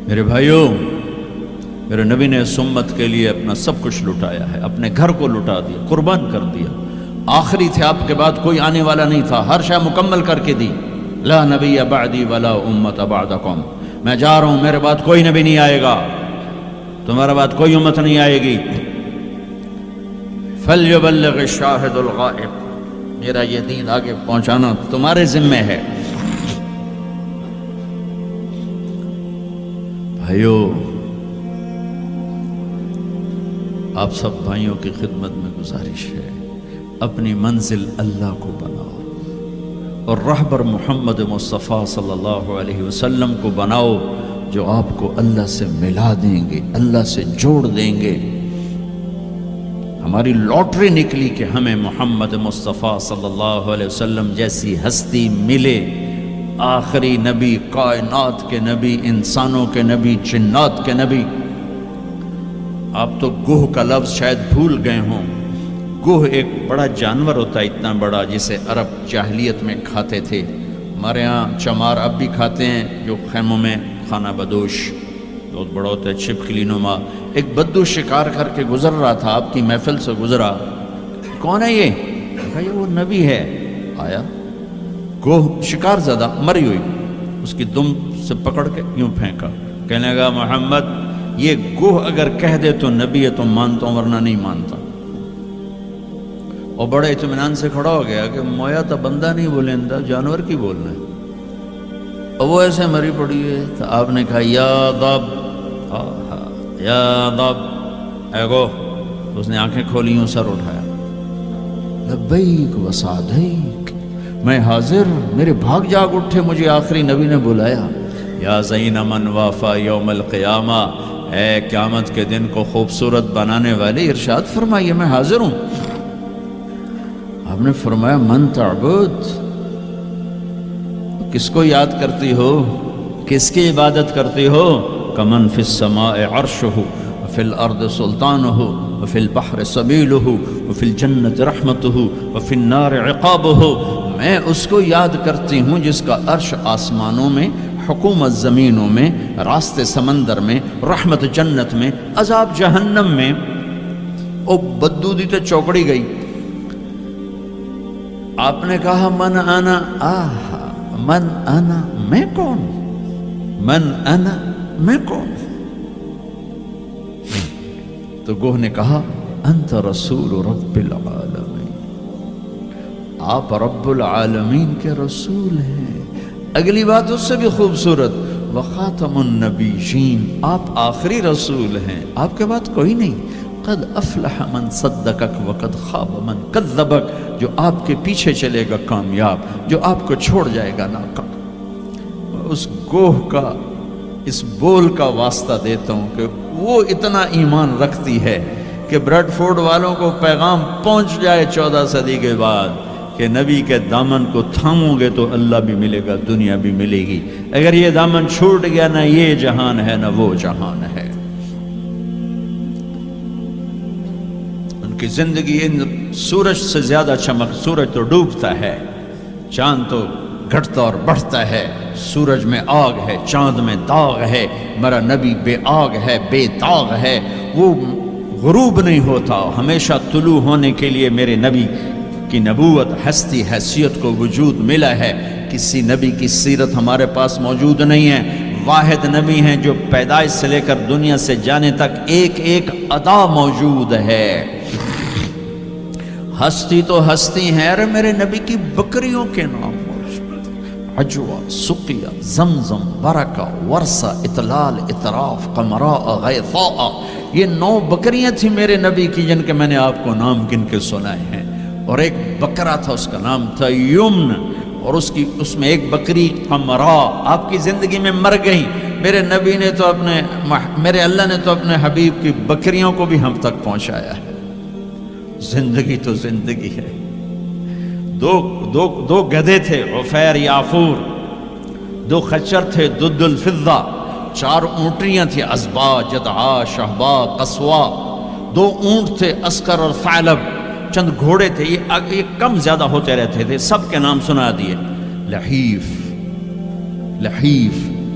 میرے بھائیوں، میرے نبی نے اس امت کے لیے اپنا سب کچھ لٹایا ہے، اپنے گھر کو لٹا دیا، قربان کر دیا۔ آخری تھے، آپ کے بعد کوئی آنے والا نہیں تھا، ہر شے مکمل کر کے دی۔ لا نبی بعدی ولا امت بعدکم، میں جا رہا ہوں، میرے بعد کوئی نبی نہیں آئے گا، تمہارے بعد کوئی امت نہیں آئے گی۔ فلیبلغ الشاہد الغائب، میرا یہ دین آگے پہنچانا تمہارے ذمہ ہے۔ بھائیو، آپ سب بھائیوں کی خدمت میں گزارش ہے، اپنی منزل اللہ کو بناؤ اور رہبر محمد مصطفیٰ صلی اللہ علیہ وسلم کو بناؤ، جو آپ کو اللہ سے ملا دیں گے، اللہ سے جوڑ دیں گے۔ ہماری لاٹری نکلی کہ ہمیں محمد مصطفیٰ صلی اللہ علیہ وسلم جیسی ہستی ملے، آخری نبی، کائنات کے نبی، انسانوں کے نبی، جنات کے نبی۔ آپ تو گوہ کا لفظ شاید بھول گئے ہوں۔ گوہ ایک بڑا جانور ہوتا ہے، اتنا بڑا، جسے عرب جاہلیت میں کھاتے تھے۔ ہمارے ہاں چمار اب بھی کھاتے ہیں، جو خیموں میں خانہ بدوش بہت بڑا ہوتا ہے، چھپکلی نما۔ ایک بدو شکار کر کے گزر رہا تھا، آپ کی محفل سے گزرا، کون ہے یہ؟ کہا یہ وہ نبی ہے۔ آیا گوہ شکار زدہ مری ہوئی، اس کی دم سے پکڑ کے یوں پھینکا، کہنے لگا محمد یہ گوہ اگر کہہ دے تو نبی ہے تو مانتا ہوں، ورنہ نہیں مانتا۔ اور بڑے اطمینان سے کھڑا ہو گیا کہ مویا تو بندہ نہیں بولیندا، جانور کی بولنا ہے۔ اور وہ ایسے مری پڑی ہے، تو آپ نے کہا یا ضب، یا ضب، اے گو۔ اس نے آنکھیں کھولی، یوں سر اٹھایا، لبیک و سعدیک، میں حاضر، میرے بھاگ جاگ اٹھے، مجھے آخری نبی نے بلایا۔ یا زین من وافا یوم القیامہ، اے قیامت کے دن کو خوبصورت بنانے والے، ارشاد فرمائیے میں حاضر ہوں۔ آپ نے فرمایا من تعبد، کس کو یاد کرتی ہو، کس کی عبادت کرتی ہو؟ کمن فی السماء عرشہ وفی الارض سلطانہ وفی البحر سبیلہ وفی الجنت رحمتہ وفی النار عقابہ۔ میں اس کو یاد کرتی ہوں جس کا عرش آسمانوں میں، حکومت زمینوں میں، راستے سمندر میں، رحمت جنت میں، عذاب جہنم میں۔ او بدو دی تے چوکڑی گئی۔ آپ نے کہا من انا، من انا، میں کون؟ من انا، میں کون؟ تو گوہ نے کہا انت رسول رب العالمین، آپ رب العالمین کے رسول ہیں۔ اگلی بات اس سے بھی خوبصورت، وخاتم النبیین، آپ آخری رسول ہیں، آپ کے بعد کوئی نہیں۔ قد افلح من صدقک وقد خاب من کذبک، جو آپ کے پیچھے چلے گا کامیاب، جو آپ کو چھوڑ جائے گا ناکام۔ اس گوہ کا، اس بول کا واسطہ دیتا ہوں کہ وہ اتنا ایمان رکھتی ہے کہ بریڈ فورڈ والوں کو پیغام پہنچ جائے 14 صدی کے بعد کہ نبی کے دامن کو تھامو گے تو اللہ بھی ملے گا، دنیا بھی ملے گی۔ اگر یہ دامن چھوٹ گیا، نہ یہ جہان ہے نہ وہ جہان ہے۔ ان کی زندگی ان سورج سے زیادہ چمک، سورج تو ڈوبتا ہے، چاند تو گھٹتا اور بڑھتا ہے، سورج میں آگ ہے، چاند میں داغ ہے، میرا نبی بے آگ ہے، بے داغ ہے، وہ غروب نہیں ہوتا، ہمیشہ طلوع ہونے کے لیے میرے نبی کی نبوت، ہستی، حیثیت کو وجود ملا ہے۔ کسی نبی کی سیرت ہمارے پاس موجود نہیں ہے، واحد نبی ہیں جو پیدائش سے لے کر دنیا سے جانے تک ایک ایک ادا موجود ہے۔ ہستی تو ہستی ہیں، ارے میرے نبی کی بکریوں کے نام عجوہ، سقیہ، زمزم، برکہ، ورثہ، اطلال، اطراف، قمراء، غیثاء، یہ 9 بکریاں تھیں میرے نبی کی جن کے میں نے آپ کو نام گن کے سنائے ہیں۔ اور ایک بکرا تھا، اس کا نام تھا یمن، اور اس میں ایک بکری قمراء آپ کی زندگی میں مر گئی۔ میرے نبی نے تو میرے اللہ نے تو اپنے حبیب کی بکریوں کو بھی ہم تک پہنچایا ہے۔ زندگی تو زندگی ہے۔ دو گدھے تھے، عفیر یافور، 2 خچر تھے، دد الفضہ، 4 اونٹیاں تھیں، ازبا، جدعا، شہبا، قصوا، 2 اونٹ تھے، اسکر اور ثعلب، چند گھوڑے تھے، یہ کم زیادہ ہوتے رہتے تھے، سب کے نام سنا دیے، لحیف،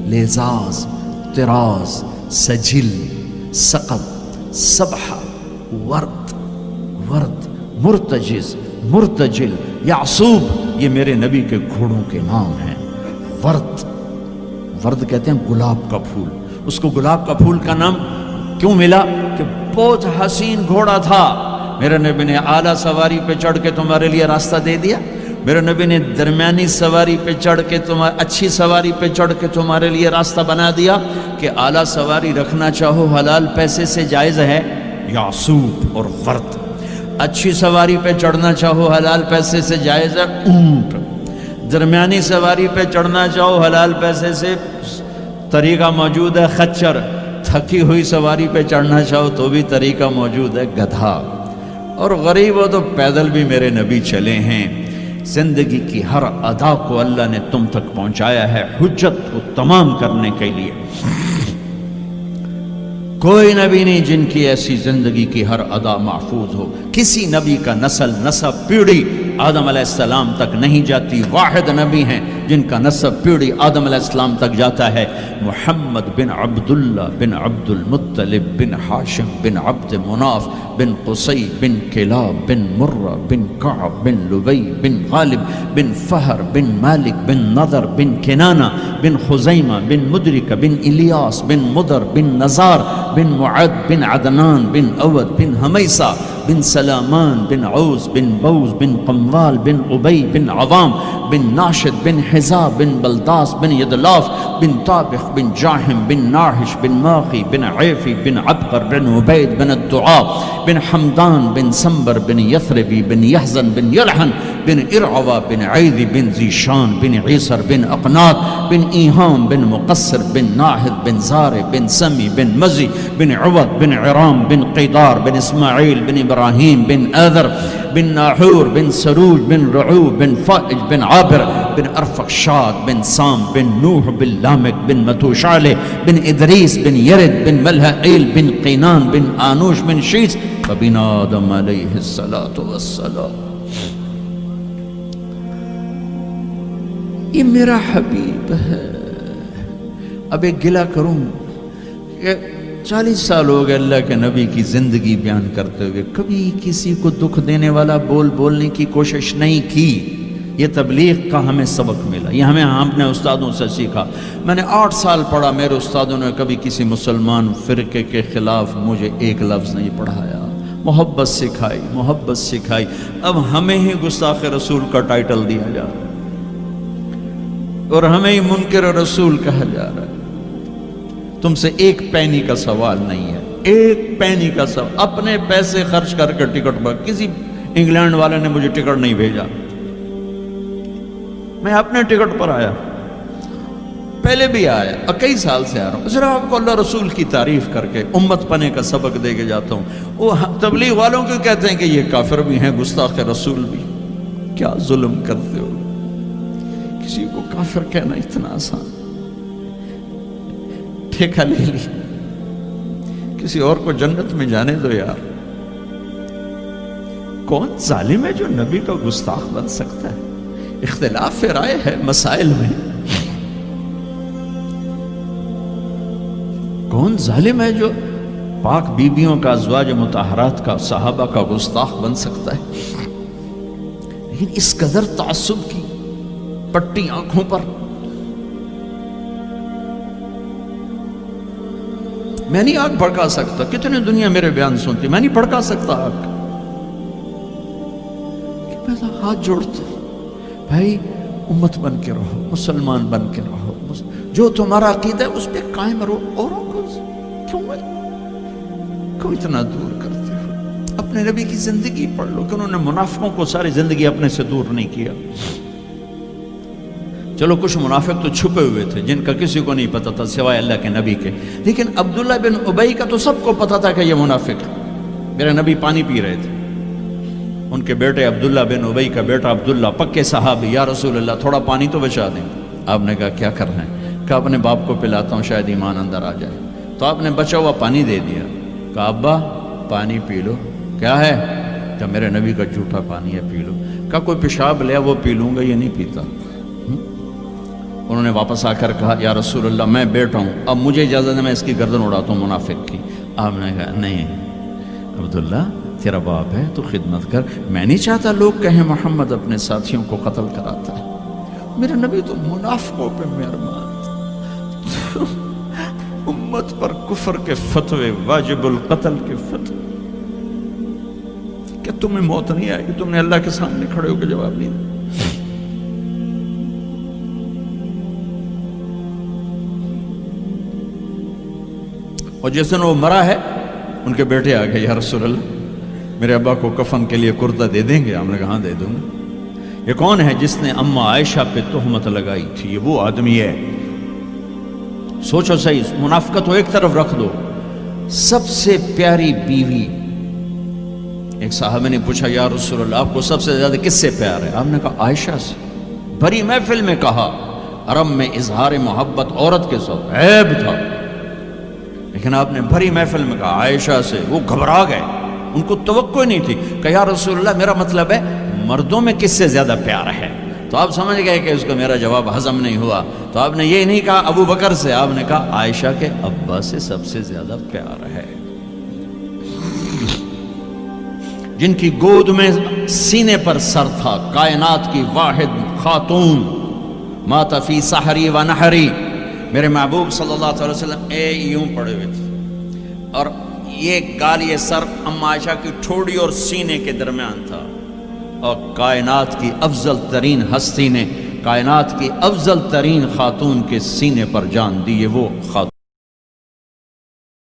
لیزاز، طراز، سجل، سقب، سبحہ، ورد، مرتجز، مرتجل، یعصوب، یہ میرے نبی کے گھوڑوں کے نام ہیں۔ ورد کہتے ہیں گلاب کا پھول۔ اس کو گلاب کا پھول کا نام کیوں ملا؟ کہ بہت حسین گھوڑا تھا، میرے نبی نے اعلیٰ سواری پہ چڑھ کے تمہارے لیے راستہ دے دیا، میرے نبی نے درمیانی سواری پہ چڑھ کے اچھی سواری پہ چڑھ کے تمہارے لیے راستہ بنا دیا کہ اعلیٰ سواری رکھنا چاہو حلال پیسے سے جائز ہے، یعصوب اور ورد۔ اچھی سواری پہ چڑھنا چاہو حلال پیسے سے جائز ہے، اونٹ۔ درمیانی سواری پہ چڑھنا چاہو حلال پیسے سے طریقہ موجود ہے، خچر۔ تھکی ہوئی سواری پہ چڑھنا چاہو تو بھی طریقہ موجود ہے، گدھا۔ اور غریب ہو تو پیدل بھی میرے نبی چلے ہیں۔ زندگی کی ہر ادا کو اللہ نے تم تک پہنچایا ہے حجت کو تمام کرنے کے لیے۔ کوئی نبی نہیں جن کی ایسی زندگی کی ہر ادا محفوظ ہو۔ کسی نبی کا نسب پیڑھی آدم علیہ السلام تک نہیں جاتی، واحد نبی ہیں جن کا نسب پیڑھی آدم علیہ السلام تک جاتا ہے، محمد بن عبداللہ بن عبد المطلب بن ہاشم بن عبد مناف بن قصی بن کلاب بن مرہ بن کعب بن لبی بن غالب بن فہر بن مالک بن نضر بن کنانہ بن خزیمہ بن مدرک بن الیاس بن مدر بن نزار بن معد بن عدنان بن اود بن حمیسہ بن سلامان بن عوز بن بوز بن قموال بن عبی بن عوام بن ناشد بن حزاب بن بلداس بن یدلاف بن طابخ بن جاہم بن ناحش بن ماخی بن عیفی بن عبقر بن عبید بن الدعاء بن حمدان بن سنبر بن یثربی بن یحزن بن یلحن بن ارعوا بن عیدی بن زیشان بن عیسر بن اقناط بن ایہام بن مقصر بن ناحد بن زار بن سمی بن مزی بن عوض بن عرام بن قیدار بن اسماعیل بن ابراہیم بن آذر بن ناحور بن سروج بن رعوب بن فائج بن عابر بن ارفقشاد بن سام بن نوح بن لامک بن متوشالہ بن ادریس بن یرد بن ملہائیل بن قینان بن آنوش بن شیس وبن آدم علیہ السلام۔ یہ میرا حبیب ہے۔ اب ایک گلہ کروں کہ 40 سال ہو گئے اللہ کے نبی کی زندگی بیان کرتے ہوئے، کبھی کسی کو دکھ دینے والا بولنے کی کوشش نہیں کی۔ یہ تبلیغ کا ہمیں سبق ملا، یہ ہمیں اپنے استادوں سے سیکھا۔ میں نے 8 سال پڑھا، میرے استادوں نے کبھی کسی مسلمان فرقے کے خلاف مجھے ایک لفظ نہیں پڑھایا، محبت سکھائی۔ اب ہمیں ہی گستاخ رسول کا ٹائٹل دیا جا رہا ہے اور ہمیں ہی منکر رسول کہا جا رہا ہے۔ تم سے ایک پینی کا سوال نہیں ہے، ایک پینی کا سوال۔ اپنے پیسے خرچ کر کے ٹکٹ پر، کسی انگلینڈ والے نے مجھے ٹکٹ نہیں بھیجا، میں اپنے ٹکٹ پر آیا، پہلے بھی آیا اور کئی سال سے آ رہا ہوں، صرف آپ کو اللہ رسول کی تعریف کر کے امت پنے کا سبق دے کے جاتا ہوں۔ وہ تبلیغ والوں کو کہتے ہیں کہ یہ کافر بھی ہیں، گستاخ رسول بھی۔ کیا ظلم کرتے ہو، کسی کو کافر کہنا اتنا آسان، ٹھیکہ لے لی، کسی اور کو جنت میں جانے دو یار۔ کون ظالم ہے جو نبی کا گستاخ بن سکتا ہے؟ اختلاف رائے ہے مسائل میں، کون ظالم ہے جو پاک بیبیوں کا، ازواج مطہرات کا، صحابہ کا گستاخ بن سکتا ہے؟ لیکن اس قدر تعصب کی پٹی آنکھوں پر، میں نہیں آگ بھڑکا سکتا، کتنے دنیا میرے بیان سنتی، میں نہیں بھڑکا سکتا آگ، میں تو ہاتھ جوڑتا ہوں، بھائی امت بن کے رہو، مسلمان بن کے رہو، جو تمہارا عقیدہ ہے اس پہ قائم رہو، اوروں کو کیوں اتنا دور کرتے ہو؟ اپنے نبی کی زندگی پڑھ لو کہ انہوں نے منافقوں کو ساری زندگی اپنے سے دور نہیں کیا۔ چلو کچھ منافق تو چھپے ہوئے تھے جن کا کسی کو نہیں پتا تھا سوائے اللہ کے نبی کے، لیکن عبداللہ بن ابی کا تو سب کو پتا تھا کہ یہ منافق ہے۔ میرے نبی پانی پی رہے تھے، ان کے بیٹے عبداللہ بن ابی کا بیٹا عبداللہ، پکے صحابی، یا رسول اللہ تھوڑا پانی تو بچا دیں۔ آپ نے کہا کیا کر رہے ہیں؟ کہا اپنے باپ کو پلاتا ہوں شاید ایمان اندر آ جائے۔ تو آپ نے بچا ہوا پانی دے دیا، کہا ابا پانی پی لو۔ کیا ہے؟ کہ میرے نبی کا جھوٹا پانی ہے، پی لو۔ کہا کوئی پیشاب لیا وہ پی لوں گا، یہ نہیں پیتا۔ انہوں نے واپس آ کر کہا یا رسول اللہ میں بیٹا ہوں، اب مجھے اجازت ہے میں اس کی گردن اڑاتا ہوں منافق کی۔ آپ نے کہا نہیں عبداللہ تیرا باپ ہے تو خدمت کر، میں نہیں چاہتا لوگ کہیں محمد اپنے ساتھیوں کو قتل کراتا ہے، میرا نبی تو منافقوں پہ مہربان تھا۔ امت پر کفر کے فتوے، واجب القتل کے فتوے، کہ تمہیں موت نہیں آئے گی، تم نے اللہ کے سامنے کھڑے ہو کے جواب نہیں دیا۔ اور جس دن وہ مرا ہے ان کے بیٹے آ گئے، یا رسول اللہ میرے ابا کو کفن کے لیے کرتا دے دیں گے؟ ہم نے کہا ہاں دے دوں گا۔ یہ کون ہے جس نے اما عائشہ پہ تہمت لگائی تھی؟ یہ وہ آدمی ہے۔ سوچو صحیح، منافقت کو ایک طرف رکھ دو، سب سے پیاری بیوی۔ ایک صحابہ نے پوچھا یا رسول اللہ آپ کو سب سے زیادہ کس سے پیار ہے؟ آپ نے کہا عائشہ سے۔ بھری محفل میں کہا، عرب میں اظہار محبت عورت کے ساتھ عیب تھا، لیکن آپ نے بھری محفل میں کہا عائشہ سے۔ وہ گھبرا گئے، ان کو توقع نہیں تھی کہ یا رسول اللہ میرا مطلب ہے مردوں میں کس سے زیادہ پیار ہے؟ تو آپ سمجھ گئے کہ اس کو میرا جواب ہضم نہیں ہوا، تو آپ نے یہ نہیں کہا ابو بکر سے، آپ نے کہا عائشہ کے ابا سے سب سے زیادہ پیار ہے، جن کی گود میں سینے پر سر تھا، کائنات کی واحد خاتون، مات فی سحری و نحری۔ میرے محبوب صلی اللہ علیہ وسلم یوں پڑے ہوئے تھے، اور یہ گال، یہ سر اما عائشہ کی ٹھوڑی اور سینے کے درمیان تھا، اور کائنات کی افضل ترین ہستی نے، کائنات کی افضل ترین خاتون کے سینے پر جان دی، وہ خاتون